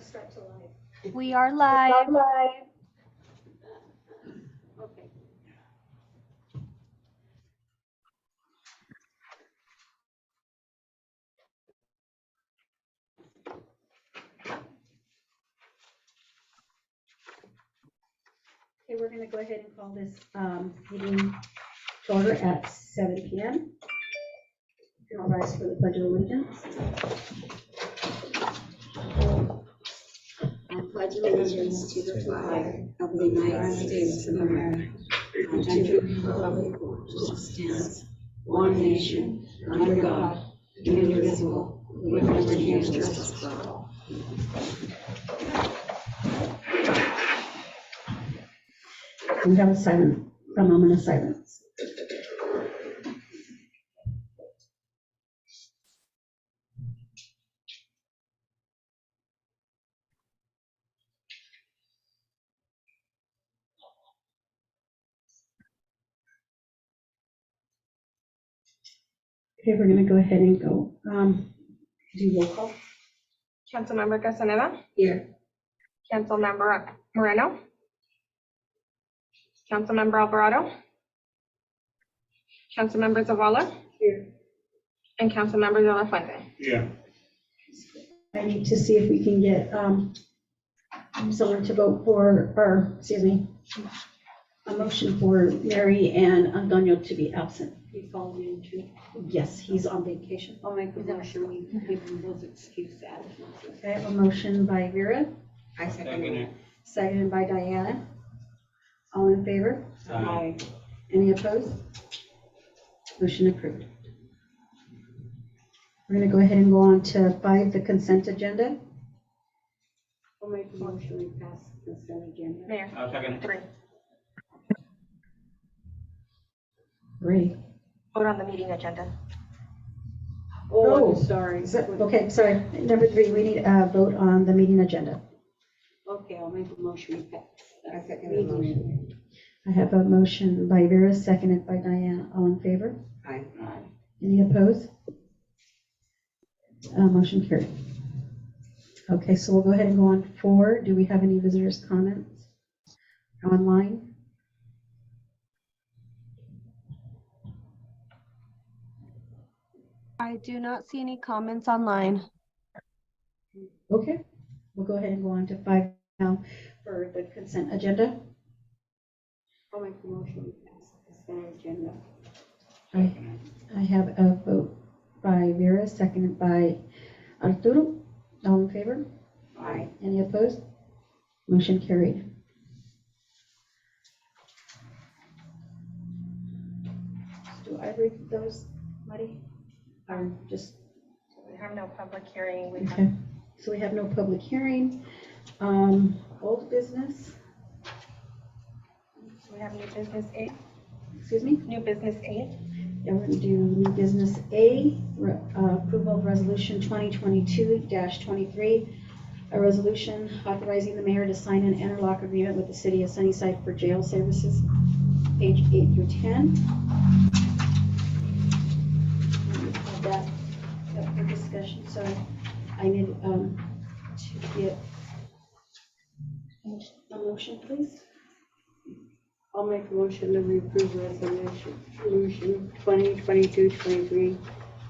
start to live. We are live. Okay. Okay, we're going to go ahead and call this meeting to order at 7 p.m. I'll rise for the Pledge of Allegiance. I pledge allegiance to the flag of the United States of America and to the republic which stands one nation under God, indivisible, with liberty and justice for all. We have a moment of silence. Okay, we're going to go ahead and go do roll call. Councilmember Castaneda, Here. Councilmember Moreno, Councilmember Alvarado, Councilmember Zavala, Here. and Councilmember De La Fuente. Yeah. I need to see if we can get someone to vote for, or, excuse me, a motion for Mary and Antonio to be absent. You called in too. Yes, he's on vacation. I'll make a motion, we give them those excuse absences. Okay, I have a motion by Vera, I second it. seconded by Diana. All in favor? Aye. Any opposed? Motion approved. We're going to go ahead and go on to 5, the consent agenda. I'll make a motion, we pass the consent agenda. Mayor, I'll second it. 3. Great. Vote on the meeting agenda. Oh, I'm sorry. Okay, sorry. Number 3, we need a vote on the meeting agenda. Okay, I'll make a motion, we pass. I second the motion. I have a motion by Vera, seconded by Diana. All in favor? Aye. Any opposed? Motion carried. Okay, so we'll go ahead and go on 4. Do we have any visitors' comments online? I do not see any comments online. Okay, we'll go ahead and go on to 5 now for the consent agenda. I'll make the motion, we pass the consent agenda. I have a vote by Vera, seconded by Arturo. All in favor? Aye. Any opposed? Motion carried. Do I read those, Marty? Or just, We have no public hearing. We have okay. So we have no public hearing. Old business, we have new business A. excuse me? New business A. Yeah, we're gonna do new business A, approval of resolution 2022-23, a resolution authorizing the mayor to sign an interlock agreement with the city of Sunnyside for jail services, page 8 through 10. Have that up for discussion, so I need to get a motion, please. I'll make a motion to approve resolution 2022-23,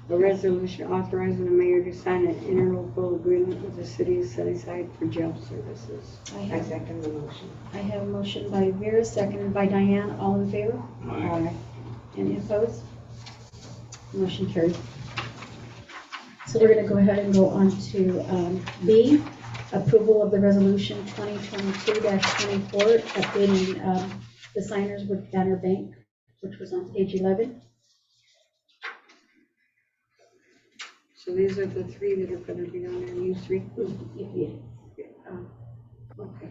a resolution authorizing the mayor to sign an interlocal agreement with the city of Sunnyside for jail services. I second the motion. I have a motion by Vera, seconded by Diane. All in favor? Aye. Any opposed? Motion carried. So we're going to go ahead and go on to B, approval of the resolution 2022-24, updating the signers with Banner Bank, which was on page 11. So these are the 3 that are going to be on there, you 3? Yeah. Okay.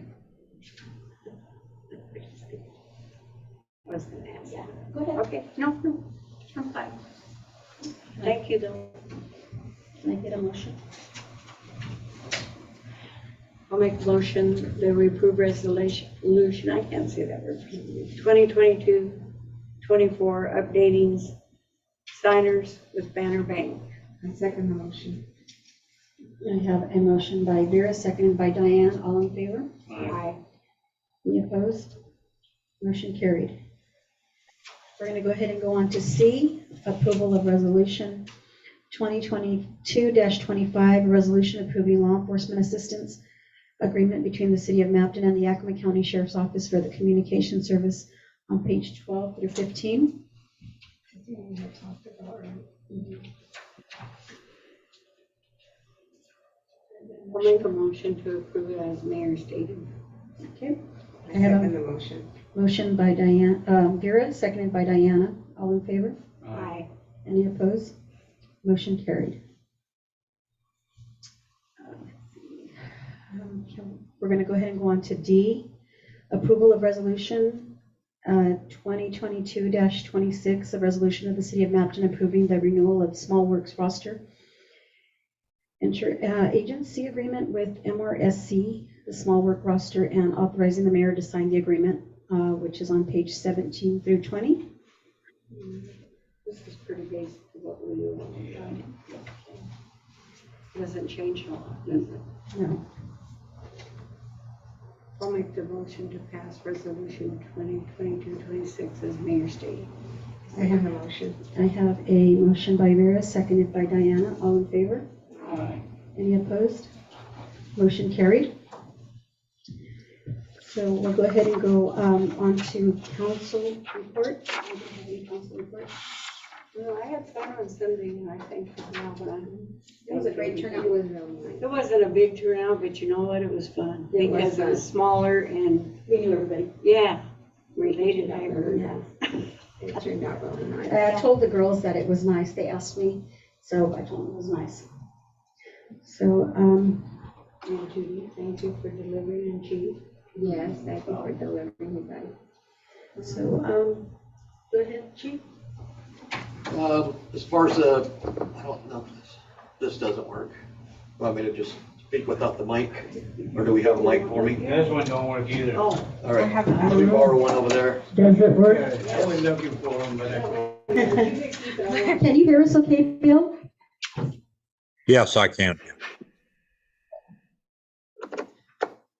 I was going to ask. Yeah, go ahead. Okay, no, I'm fine. Thank you, though. Can I get a motion? I'll make a motion that we approve resolution, I can't say that word, 2022-24, updating signers with Banner Bank. I second the motion. I have a motion by Vera, seconded by Diane. All in favor? Aye. Any opposed? Motion carried. We're going to go ahead and go on to C, approval of resolution 2022-25, a resolution approving law enforcement assistance agreement between the City of Mapton and the Yakima County Sheriff's Office for the communication service on page 12 through 15. I'll make a motion to approve it as mayor stated. Okay. I I have a- second the motion. Motion by Diane, Vera, seconded by Diana. All in favor? Aye. Any opposed? Motion carried. We're going to go ahead and go on to D, approval of resolution 2022-26, a resolution of the City of Mapton approving the renewal of small works roster agency agreement with MRSC, the small work roster, and authorizing the mayor to sign the agreement, which is on page 17 through 20. This is pretty basic to what we do all the time. Doesn't change a lot, does it? No. I'll make the motion to pass resolution 2022-26 as mayor stated. I have the motion. I have a motion by Vera, seconded by Diana. All in favor? Aye. Any opposed? Motion carried. So we'll go ahead and go on to council report. I don't have any council report. Well, I had fun on Sunday, I think, as well, but It was a great turnout. It was really nice. It wasn't a big turnout, but you know what? It was fun. It was Because it was fun. smaller and, We knew everybody. yeah, related, I heard. Yeah. It turned out really nice. I told the girls that it was nice. They asked me, so I told them it was nice. So, And Judy, thank you for delivering, and Chief. Yes, thank you for delivering, you guys. go ahead, Chief. As far as I don't know, this doesn't work. Want me to just speak without the mic, or do we have a mic for me? This one don't work either. Oh, All right, let me borrow one over there. Does it work? I was looking for them, but I couldn't. Can you hear us okay, Bill? Yes, I can.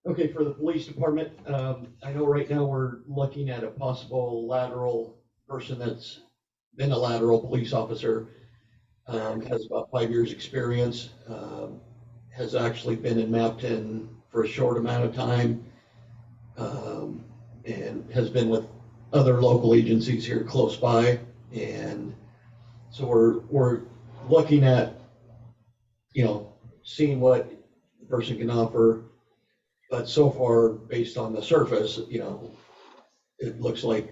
Okay, for the police department, I know right now we're looking at a possible lateral person that's been a lateral police officer, has about 5 years' experience, has actually been in Mapton for a short amount of time, and has been with other local agencies here close by. And so we're looking at, seeing what the person can offer. But so far, based on the surface, it looks like,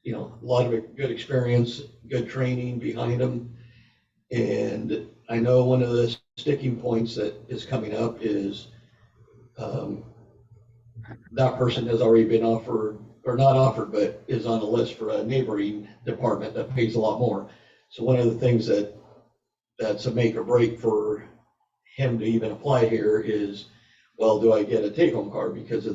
a lot of good experience, good training behind them. And I know one of the sticking points that is coming up is that person has already been offered, or not offered, but is on the list for a neighboring department that pays a lot more. So one of the things that's a make or break for him to even apply here is, well, do I get a take-home car? Because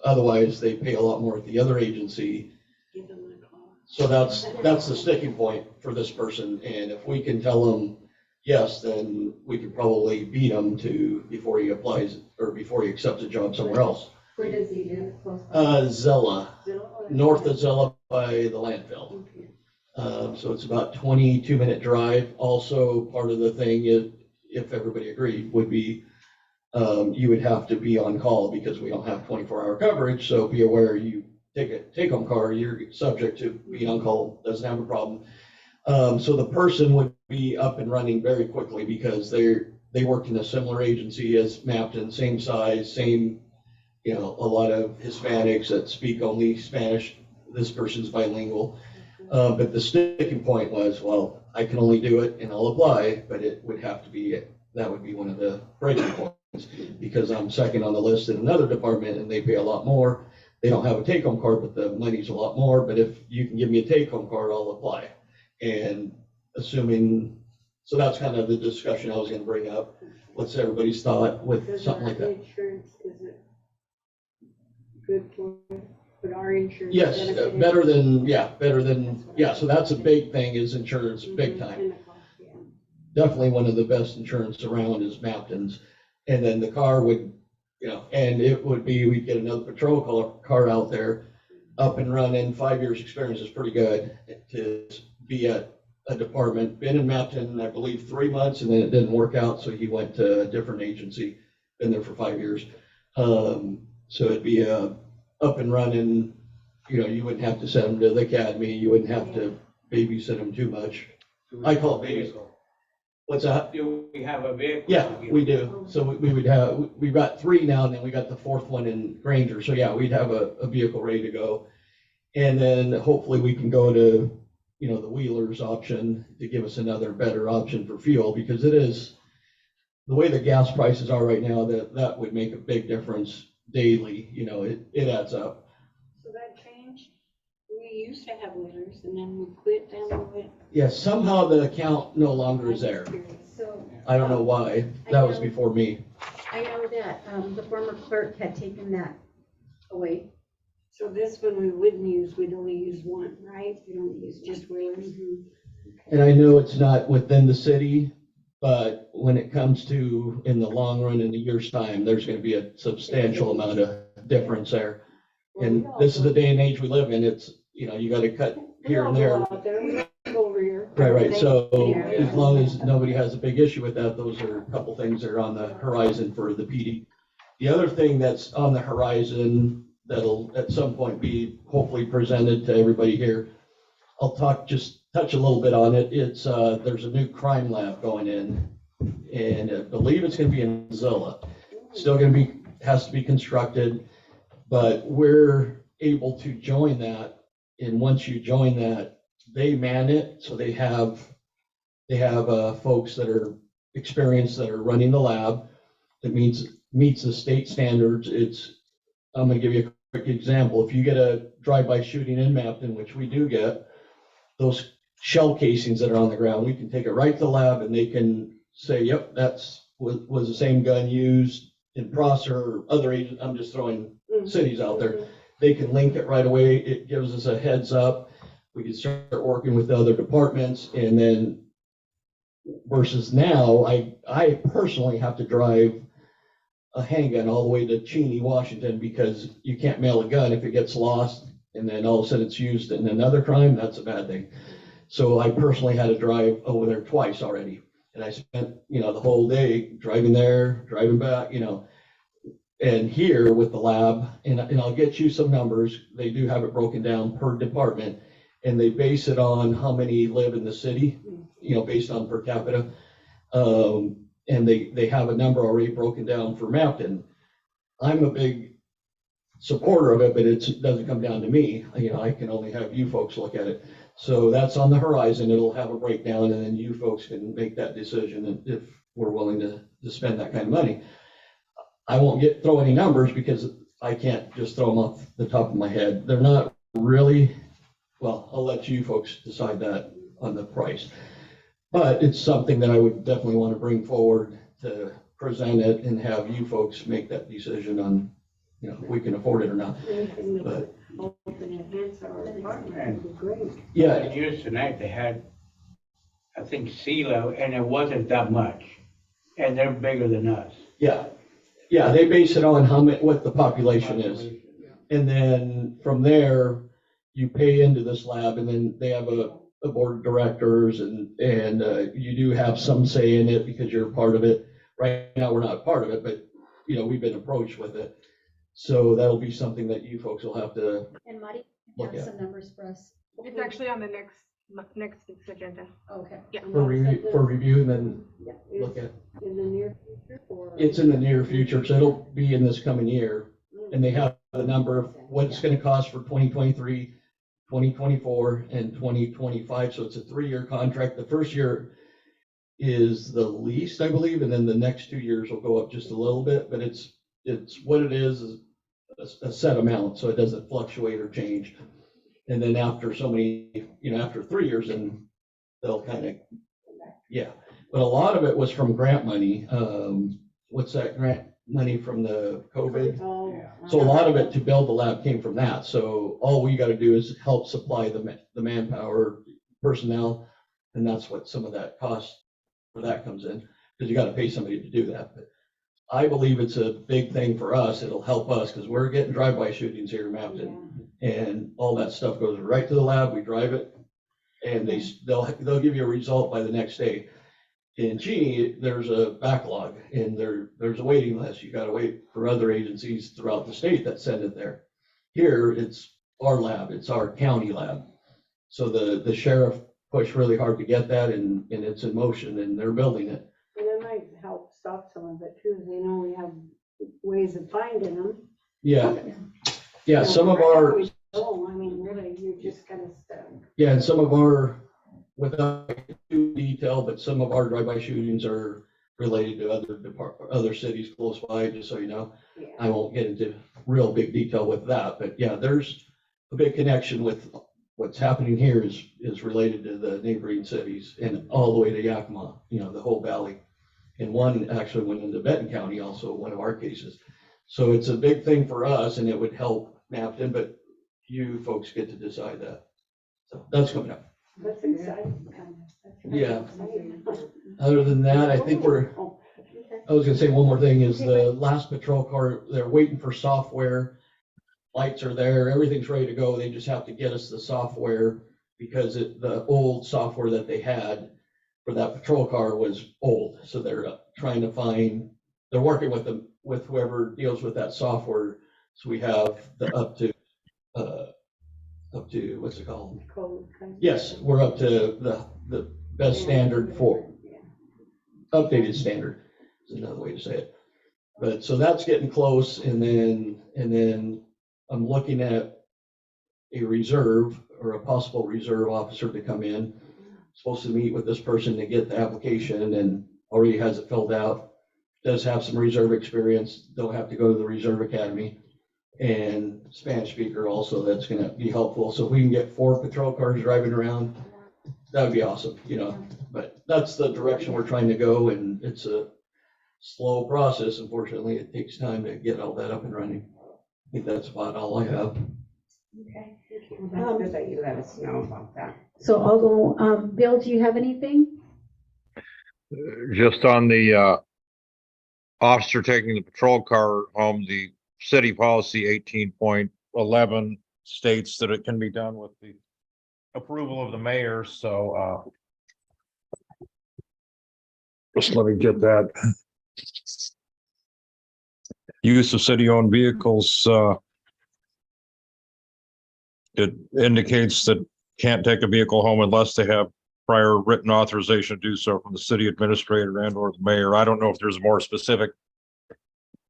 otherwise they pay a lot more at the other agency. give them a call. So that's the sticking point for this person. And if we can tell him yes, then we could probably beat him before he applies or before he accepts a job somewhere else. Where does he live? Close by? Zella, Zillow? north of Zella by the landfill. Okay. So it's about 22-minute drive. Also, part of the thing is, if everybody agreed, would be you would have to be on call because we don't have 24-hour coverage. So be aware, you take a take-home car, you're subject to being on call, doesn't have a problem. So the person would be up and running very quickly because they worked in a similar agency as Mapton, same size, same, a lot of Hispanics that speak only Spanish. This person's bilingual. But the sticking point was, well, I can only do it and I'll apply, but it would have to be, that would be one of the breaking points because I'm second on the list in another department and they pay a lot more. They don't have a take-home car, but the money's a lot more. But if you can give me a take-home car, I'll apply. And so that's kind of the discussion I was going to bring up. What's everybody's thought with Does something our like that? insurance, is it good for it? Would our insurance? Yes, benefit it? better than, so that's a big thing is insurance, big Mhm, time. and the cost, yeah. Definitely one of the best insurance around is Mapton's. And then the car would, and it would be, we'd get another patrol car out there, up and running. 5 years experience is pretty good to be at a department. Been in Mapton, I believe, 3 months, and then it didn't work out, so he went to a different agency. Been there for 5 years. So it'd be up and running. You wouldn't have to send him to the academy. You wouldn't have to babysit him too much. I call it baby. What's that? Do we have a vehicle? Yeah, we do. So we would have, we've got 3 now, and then we got the 4th one in Granger. So yeah, we'd have a vehicle ready to go. And then hopefully we can go to, the Wheelers option to give us another better option for fuel, because it is, the way the gas prices are right now, that would make a big difference daily. It adds up. So that changed? We used to have Wheelers and then we quit down the way. Yeah, somehow the account no longer is there. So. I don't know why. That was before me. I know that the former clerk had taken that away. So this one we wouldn't use, we'd only use one, right? We don't use just Wheelers. And I know it's not within the city, but when it comes to, in the long run, in a year's time, there's gonna be a substantial amount of difference there. And this is the day and age we live in. It's, you gotta cut here and there. Out there, we go over here. Right. So as long as nobody has a big issue with that, those are a couple things that are on the horizon for the PD. The other thing that's on the horizon that'll at some point be hopefully presented to everybody here, I'll touch a little bit on it. It's, there's a new crime lab going in, and I believe it's gonna be in Zilla. Still has to be constructed, but we're able to join that. And once you join that, they man it, so they have folks that are experienced that are running the lab that meets the state standards. I'm gonna give you a quick example. If you get a drive-by shooting in Mapton, which we do get, those shell casings that are on the ground, we can take it right to the lab and they can say, yep, was the same gun used in Prosser or other agents. I'm just throwing cities out there. They can link it right away. It gives us a heads up. We can start working with the other departments, and then versus now, I personally have to drive a handgun all the way to Cheney, Washington, because you can't mail a gun if it gets lost and then all of a sudden it's used in another crime. That's a bad thing. So I personally had to drive over there twice already. And I spent, the whole day driving there, driving back, and here with the lab, and I'll get you some numbers. They do have it broken down per department, and they base it on how many live in the city, based on per capita. And they have a number already broken down for Mapton. I'm a big supporter of it, but it doesn't come down to me. I can only have you folks look at it. So that's on the horizon. It'll have a breakdown, and then you folks can make that decision if we're willing to spend that kind of money. I won't throw any numbers because I can't just throw them off the top of my head. They're not really, well, I'll let you folks decide that on the price. But it's something that I would definitely want to bring forward to present it and have you folks make that decision on, if we can afford it or not. But Open events or apartment would be great. yeah, In years tonight, they had, I think, sea level, and it wasn't that much. And they're bigger than us. yeah, they base it on what the population is. And then from there, you pay into this lab, and then they have a board of directors, and you do have some say in it because you're part of it. Right now, we're not part of it, but we've been approached with it. So that'll be something that you folks will have to And Marty, look have at some numbers for us. It's actually on the next week's agenda. Okay. Yeah. for review, and then look at. In the near future or? It's in the near future, so it'll be in this coming year. And they have the number of what it's gonna cost for 2023, 2024, and 2025. So it's a 3-year contract. The first year is the least, I believe, and then the next 2 years will go up just a little bit, but it's what it is a set amount, so it doesn't fluctuate or change. And then after so many, after 3 years, then they'll kind of, yeah. But a lot of it was from grant money. What's that grant money from the COVID? So a lot of it to build the lab came from that. So all we got to do is help supply the manpower, personnel, and that's what some of that cost for that comes in, because you got to pay somebody to do that. But I believe it's a big thing for us. It'll help us because we're getting drive-by shootings here in Mapton. And all that stuff goes right to the lab. We drive it and they'll give you a result by the next day. In Cheney, there's a backlog and there's a waiting list. You gotta wait for other agencies throughout the state that send it there. Here, it's our lab, it's our county lab. So the sheriff pushed really hard to get that and it's in motion and they're building it. And it might help stop some of it too. They know we have ways of finding them. Yeah, yeah, some of our, Oh, I mean, really, you're just kind of stuck. yeah, and some of our, without too detail, but some of our drive-by shootings are related to other cities close by, just so you know. Yeah. I won't get into real big detail with that, but yeah, there's a big connection with what's happening here is related to the neighboring cities and all the way to Yakima, the whole valley. And one actually went into Benton County, also one of our cases. So it's a big thing for us and it would help Mapton, but you folks get to decide that. So that's coming up. That's exciting, kind of. That's kind of Yeah. exciting. Other than that, I think Oh, okay. I was gonna say one more thing is the last patrol car, they're waiting for software. Lights are there, everything's ready to go. They just have to get us the software because the old software that they had for that patrol car was old. So they're trying to they're working with whoever deals with that software. So we have the up to, what's it called? Code kind of. Yes, we're up to the best standard for Yeah. updated standard is another way to say it. But so that's getting close and then I'm looking at a reserve or a possible reserve officer to come in. Supposed to meet with this person to get the application and already has it filled out. Does have some reserve experience, don't have to go to the reserve academy. And Spanish speaker also, that's gonna be helpful. So if we can get 4 patrol cars driving around, that would be awesome, but that's the direction we're trying to go and it's a slow process. Unfortunately, it takes time to get all that up and running. I think that's about all I have. Okay. Well, that's good that you let us know about that. So I'll go, Bill, do you have anything? Just on the officer taking the patrol car home, the city policy 18.11 states that it can be done with the approval of the mayor, so just let me get that. Use of city-owned vehicles, it indicates that can't take a vehicle home unless they have prior written authorization to do so from the city administrator and or the mayor. I don't know if there's a more specific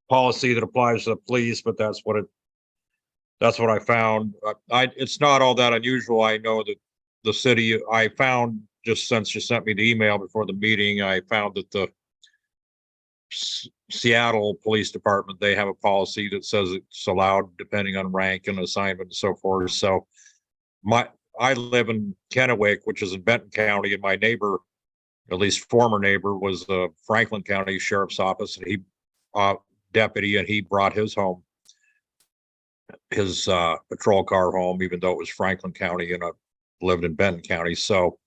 policy that applies to the police, but that's what I found. It's not all that unusual. I know that the city, I found just since you sent me the email before the meeting, I found that the Seattle Police Department, they have a policy that says it's allowed depending on rank and assignment and so forth. So I live in Kennewick, which is in Benton County, and my neighbor, at least former neighbor, was the Franklin County Sheriff's Office, and he deputy, and he brought his patrol car home, even though it was Franklin County and I lived in Benton County. So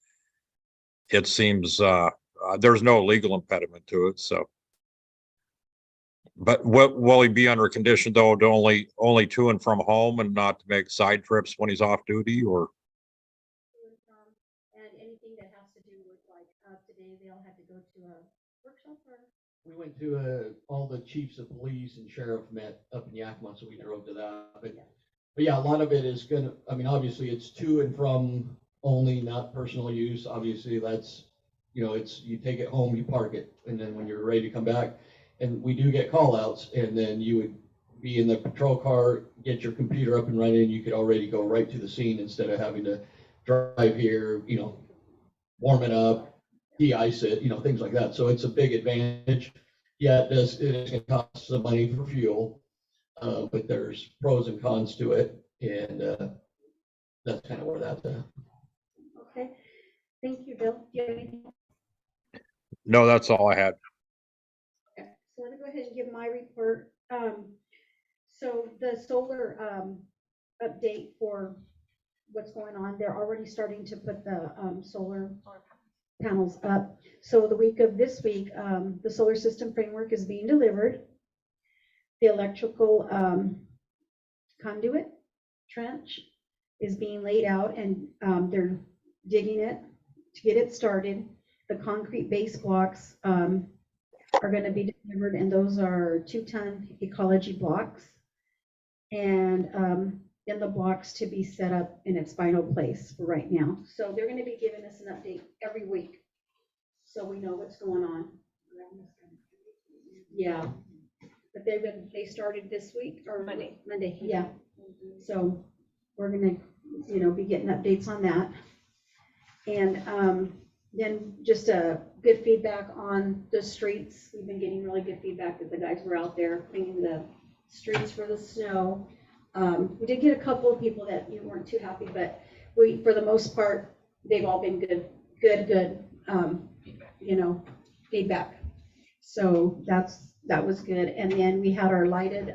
it seems there's no legal impediment to it. So, but will he be under a condition though to only to and from home and not to make side trips when he's off duty, or? And anything that has to do with today, they all had to go to a workshop or? We went to all the chiefs of police and sheriff met up in Yakima, so we drove to that. But yeah, a lot of it is obviously it's to and from only, not personal use. Obviously that's, you take it home, you park it, and then when you're ready to come back, and we do get call outs, and then you would be in the patrol car, get your computer up and running, you could already go right to the scene instead of having to drive here, warm it up, de-ice it, things like that. So it's a big advantage. Yeah, it is going to cost some money for fuel, but there's pros and cons to it. And that's kind of where that's at. Okay, thank you, Bill. Do you have anything? No, that's all I had. Okay, so let me go ahead and give my report. So the solar update for what's going on, they're already starting to put the solar panels up. So the week of this week, the solar system framework is being delivered. The electrical conduit trench is being laid out, and they're digging it to get it started. The concrete base blocks are going to be delivered, and those are 2-ton ecology blocks. And then the blocks to be set up in its final place for right now. So they're going to be giving us an update every week, so we know what's going on. Yeah, but they started this week or Monday. Monday, yeah. So we're gonna, be getting updates on that. And then just a good feedback on the streets. We've been getting really good feedback that the guys were out there cleaning the streets for the snow. We did get a couple of people that weren't too happy, but for the most part, they've all been good feedback. So that was good. And then we had our lighted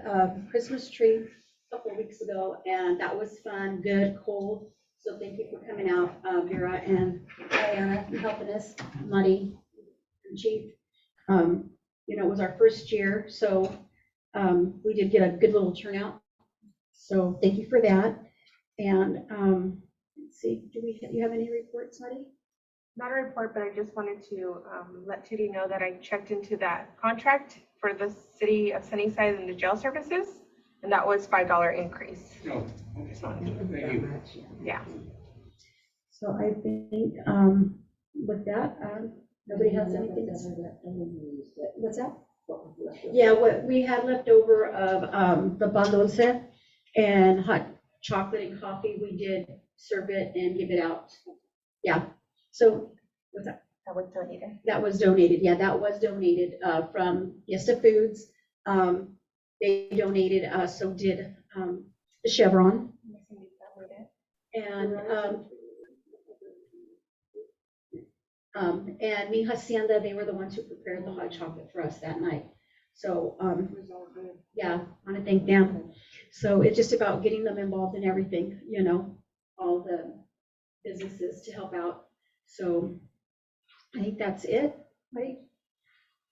Christmas tree a couple of weeks ago, and that was fun, good, cold. So thank you for coming out, Vera and Diana, and helping us, Muddy, and Chief. It was our first year, so we did get a good little turnout. So thank you for that. And let's see, do you have any reports, Muddy? Not a report, but I just wanted to let Tootie know that I checked into that contract for the city of Sunnyside and the jail services, and that was $5 increase. No. Thank you. Yeah. So I think with that, nobody has anything to say. What's that? Yeah, what we had left over of the pan dulce and hot chocolate and coffee, we did serve it and give it out. Yeah. So what's that? That was donated. That was donated. Yeah, that was donated from Fiesta Foods. They donated, so did the Chevron. And Mi Hacienda, they were the ones who prepared the hot chocolate for us that night. So, yeah, I want to thank them. So it's just about getting them involved in everything, all the businesses to help out. So I think that's it, right?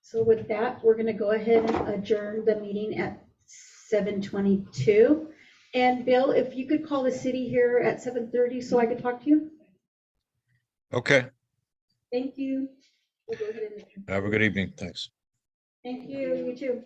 So with that, we're going to go ahead and adjourn the meeting at 7:22. And Bill, if you could call the city here at 7:30 so I could talk to you. Okay, Thank you. We'll go ahead and adjourn. have a good evening. Thanks. Thank you, you too.